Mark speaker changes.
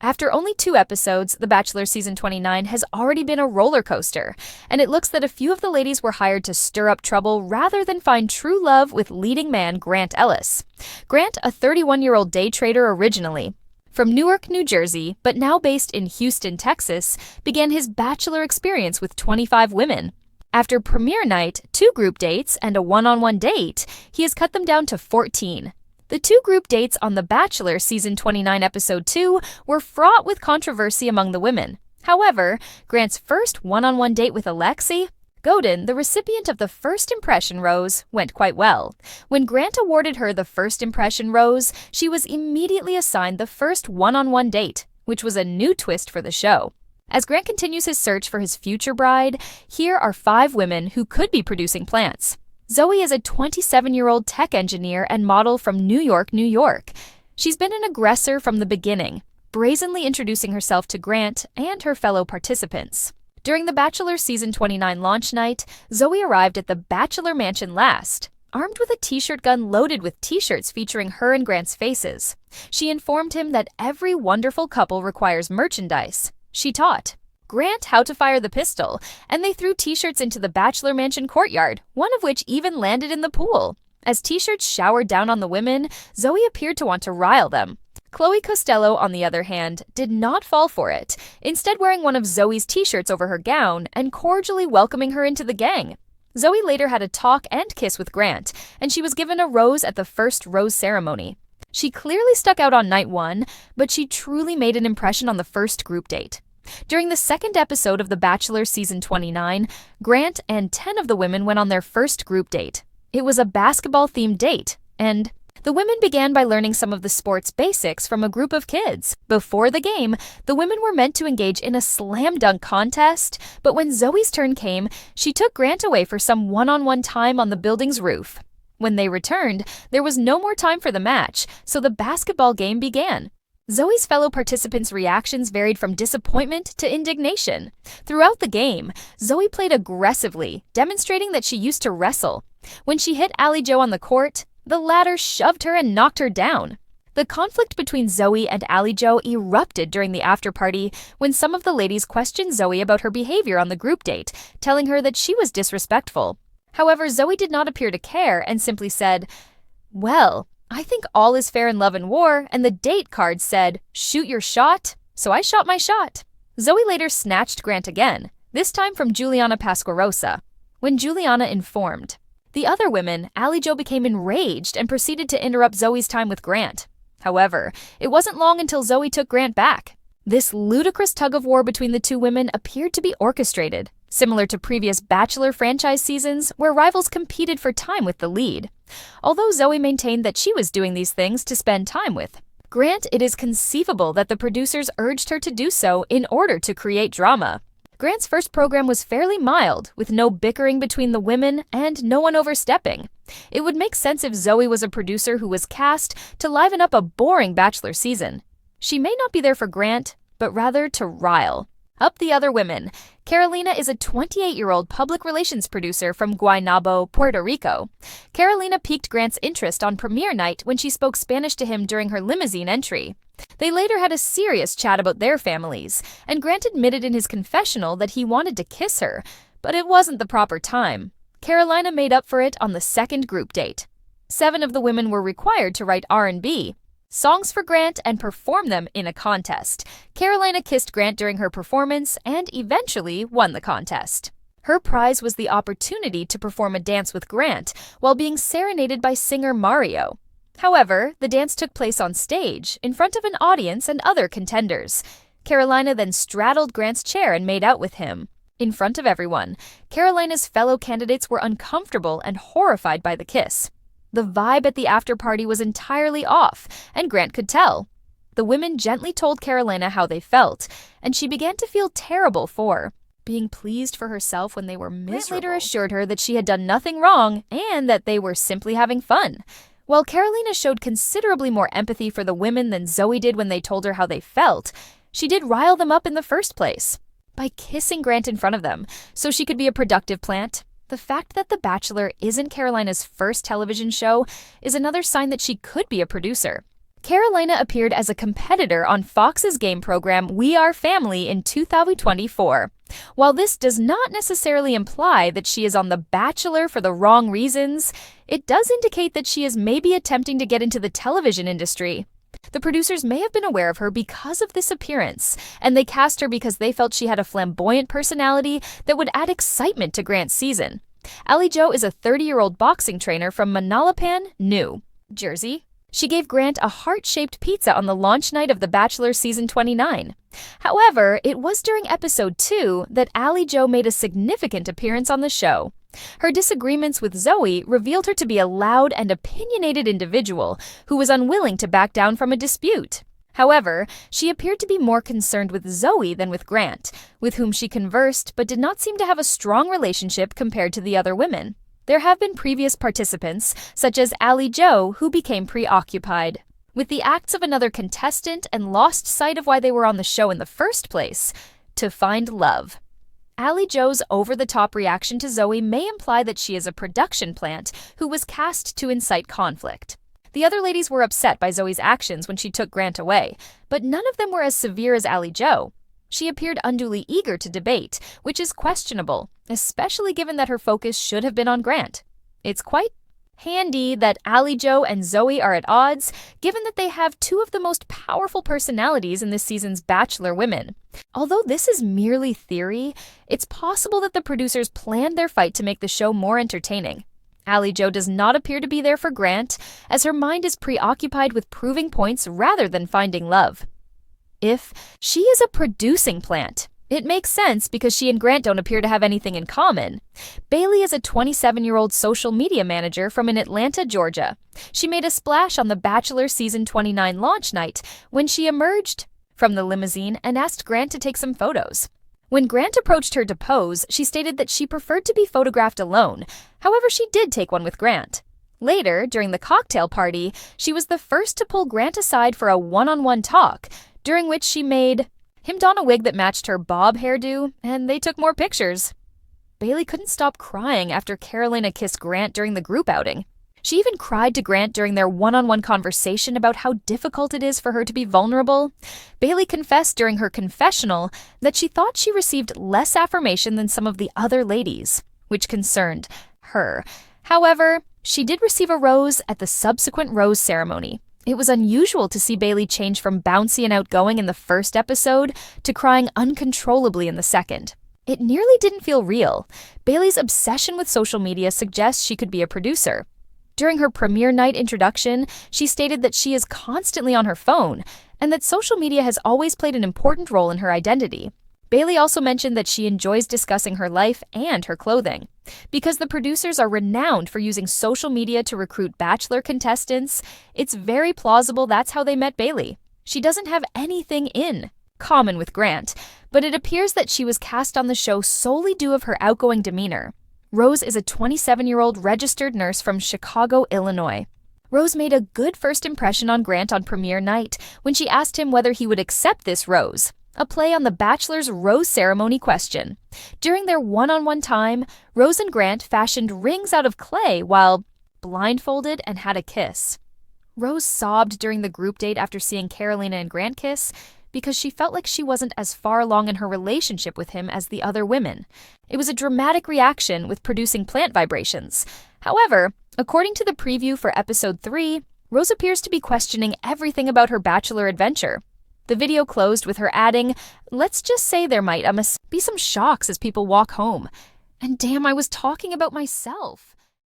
Speaker 1: After only 2 episodes, The Bachelor Season 29 has already been a roller coaster, and it looks that a few of the ladies were hired to stir up trouble rather than find true love with leading man Grant Ellis. Grant, a 31-year-old day trader originally, from Newark, New Jersey, but now based in Houston, Texas, began his Bachelor experience with 25 women. After premiere night, 2 group dates, and a one-on-one date, he has cut them down to 14. The 2 group dates on The Bachelor Season 29 Episode 2 were fraught with controversy among the women. However, Grant's first one-on-one date with Alexi Godin, the recipient of the First Impression Rose, went quite well. When Grant awarded her the First Impression Rose, she was immediately assigned the first one-on-one date, which was a new twist for the show. As Grant continues his search for his future bride, here are 5 women who could be producing plants. Zoe is a 27-year-old tech engineer and model from New York, New York. She's been an aggressor from the beginning, brazenly introducing herself to Grant and her fellow participants. During the Bachelor Season 29 launch night, Zoe arrived at the Bachelor Mansion last, armed with a t-shirt gun loaded with t-shirts featuring her and Grant's faces. She informed him that every wonderful couple requires merchandise. She taught Grant how to fire the pistol, and they threw t-shirts into the Bachelor Mansion courtyard, one of which even landed in the pool. As t-shirts showered down on the women, Zoe appeared to want to rile them. Chloe Costello, on the other hand, did not fall for it, instead wearing one of Zoe's t-shirts over her gown and cordially welcoming her into the gang. Zoe later had a talk and kiss with Grant, and she was given a rose at the first rose ceremony. She clearly stuck out on night 1, but she truly made an impression on the first group date. During the second episode of The Bachelor Season 29, Grant and 10 of the women went on their first group date. It was a basketball-themed date, and the women began by learning some of the sports basics from a group of kids. Before the game, the women were meant to engage in a slam dunk contest, but when Zoe's turn came, she took Grant away for some one-on-one time on the building's roof. When they returned, there was no more time for the match, so the basketball game began. Zoe's fellow participants' reactions varied from disappointment to indignation. Throughout the game, Zoe played aggressively, demonstrating that she used to wrestle. When she hit Allie Jo on the court, the latter shoved her and knocked her down. The conflict between Zoe and Allie Jo erupted during the after-party when some of the ladies questioned Zoe about her behavior on the group date, telling her that she was disrespectful. However, Zoe did not appear to care and simply said, "Well, I think all is fair in love and war, and the date card said, 'Shoot your shot,' so I shot my shot." Zoe later snatched Grant again, this time from Juliana Pasquarosa. When Juliana informed the other women, Allie Jo became enraged and proceeded to interrupt Zoe's time with Grant. However, it wasn't long until Zoe took Grant back. This ludicrous tug-of-war between the 2 women appeared to be orchestrated, similar to previous Bachelor franchise seasons where rivals competed for time with the lead. Although Zoe maintained that she was doing these things to spend time with Grant, it is conceivable that the producers urged her to do so in order to create drama. Grant's first program was fairly mild, with no bickering between the women and no one overstepping. It would make sense if Zoe was a producer who was cast to liven up a boring Bachelor season. She may not be there for Grant, but rather to rile up the other women. Carolina is a 28-year-old public relations producer from Guaynabo, Puerto Rico. Carolina piqued Grant's interest on premiere night when she spoke Spanish to him during her limousine entry. They later had a serious chat about their families, and Grant admitted in his confessional that he wanted to kiss her, but it wasn't the proper time. Carolina made up for it on the second group date. 7 of the women were required to write R&B songs for Grant and perform them in a contest. Carolina kissed Grant during her performance and eventually won the contest. Her prize was the opportunity to perform a dance with Grant while being serenaded by singer Mario. However, the dance took place on stage, in front of an audience and other contenders. Carolina then straddled Grant's chair and made out with him. In front of everyone, Carolina's fellow candidates were uncomfortable and horrified by the kiss. The vibe at the after-party was entirely off, and Grant could tell. The women gently told Carolina how they felt, and she began to feel terrible for being pleased for herself when they were miserable. Grant later assured her that she had done nothing wrong and that they were simply having fun. While Carolina showed considerably more empathy for the women than Zoe did when they told her how they felt, she did rile them up in the first place by kissing Grant in front of them so she could be a productive plant. The fact that The Bachelor isn't Carolina's first television show is another sign that she could be a producer. Carolina appeared as a competitor on Fox's game program We Are Family in 2024. While this does not necessarily imply that she is on The Bachelor for the wrong reasons, it does indicate that she is maybe attempting to get into the television industry. The producers may have been aware of her because of this appearance, and they cast her because they felt she had a flamboyant personality that would add excitement to Grant's season. Allie Jo is a 30-year-old boxing trainer from Manalapan, New Jersey. She gave Grant a heart-shaped pizza on the launch night of The Bachelor Season 29. However, it was during episode 2 that Allie Jo made a significant appearance on the show. Her disagreements with Zoe revealed her to be a loud and opinionated individual who was unwilling to back down from a dispute. However, she appeared to be more concerned with Zoe than with Grant, with whom she conversed but did not seem to have a strong relationship compared to the other women. There have been previous participants, such as Allie Jo, who became preoccupied with the acts of another contestant and lost sight of why they were on the show in the first place, to find love. Allie Jo's over-the-top reaction to Zoe may imply that she is a production plant who was cast to incite conflict. The other ladies were upset by Zoe's actions when she took Grant away, but none of them were as severe as Allie Jo. She appeared unduly eager to debate, which is questionable, especially given that her focus should have been on Grant. It's quite handy that Allie Jo and Zoe are at odds, given that they have two of the most powerful personalities in this season's Bachelor women. Although this is merely theory, it's possible that the producers planned their fight to make the show more entertaining. Allie Jo does not appear to be there for Grant, as her mind is preoccupied with proving points rather than finding love. If she is a producing plant, it makes sense because she and Grant don't appear to have anything in common. Bailey is a 27-year-old social media manager from Atlanta, Georgia. She made a splash on The Bachelor Season 29 launch night when she emerged from the limousine and asked Grant to take some photos. When Grant approached her to pose, she stated that she preferred to be photographed alone. However, she did take one with Grant. Later, during the cocktail party, she was the first to pull Grant aside for a one-on-one talk, during which she made him don a wig that matched her bob hairdo, and they took more pictures. Bailey couldn't stop crying after Carolina kissed Grant during the group outing. She even cried to Grant during their one-on-one conversation about how difficult it is for her to be vulnerable. Bailey confessed during her confessional that she thought she received less affirmation than some of the other ladies, which concerned her. However, she did receive a rose at the subsequent rose ceremony. It was unusual to see Bailey change from bouncy and outgoing in the first episode to crying uncontrollably in the second. It nearly didn't feel real. Bailey's obsession with social media suggests she could be a producer. During her premiere night introduction, she stated that she is constantly on her phone and that social media has always played an important role in her identity. Bailey also mentioned that she enjoys discussing her life and her clothing. Because the producers are renowned for using social media to recruit Bachelor contestants, it's very plausible that's how they met Bailey. She doesn't have anything in common with Grant, but it appears that she was cast on the show solely due of her outgoing demeanor. Rose is a 27-year-old registered nurse from Chicago, Illinois. Rose made a good first impression on Grant on premiere night when she asked him whether he would accept this rose, a play on The Bachelor's rose ceremony question. During their one-on-one time, Rose and Grant fashioned rings out of clay while blindfolded and had a kiss. Rose sobbed during the group date after seeing Carolina and Grant kiss because she felt like she wasn't as far along in her relationship with him as the other women. It was a dramatic reaction with producing plant vibrations. However, according to the preview for episode 3, Rose appears to be questioning everything about her Bachelor adventure. The video closed with her adding, "Let's just say there might be some shocks as people walk home. And damn, I was talking about myself."